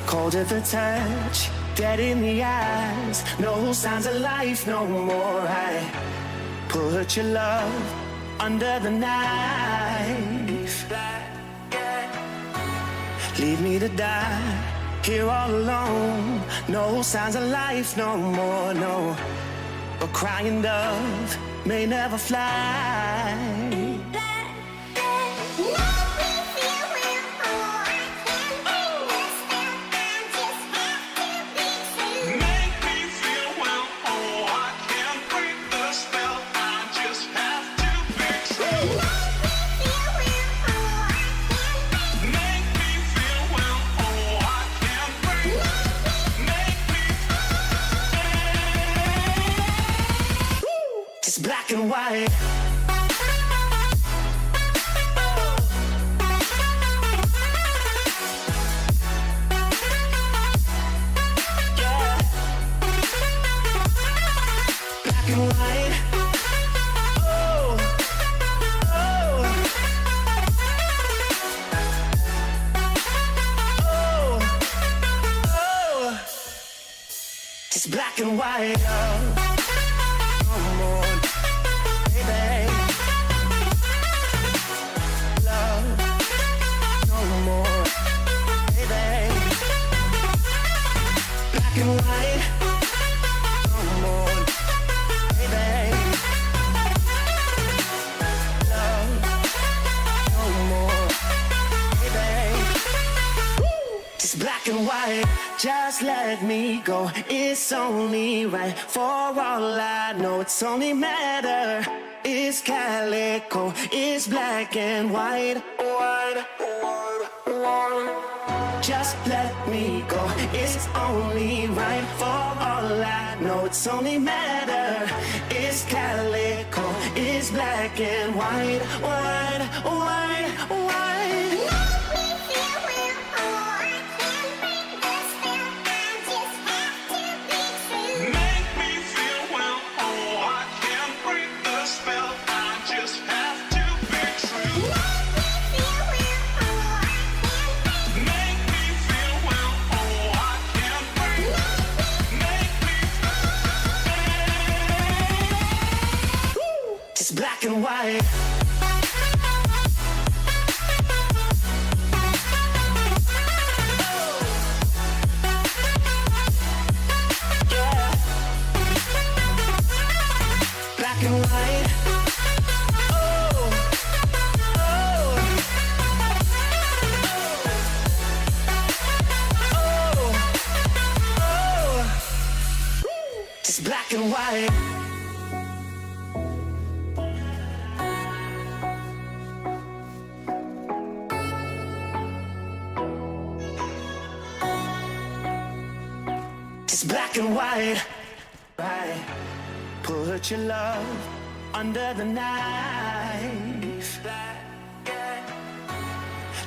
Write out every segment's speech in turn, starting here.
Cold at the touch, dead in the eyes, no signs of life no more. I put your love under the knife. Leave me to die here all alone. No signs of life no more, no. A crying dove may never fly. Black and white. Yeah. Black and white. Oh, oh, oh, oh. It's black and white. Black and white, just let me go. It's only right. For all I know, it's only matter. It's calico, it's black and white. White, white, white. Just let me go. It's only right. For all I know, it's only matter. It's calico, it's black and white. White, white, white. Black and white. Yeah. Black and white. Oh, oh, oh, oh. It's black and white. It's black and white, right? Put your love under the knife.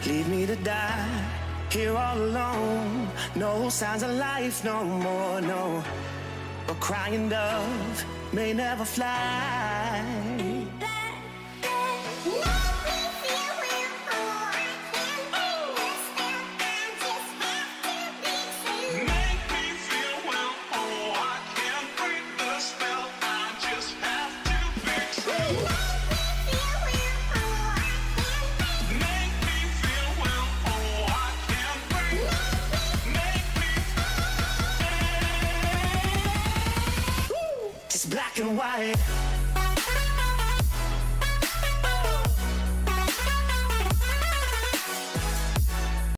Leave me to die here all alone. No signs of life no more, no. A crying dove may never fly. Black and white.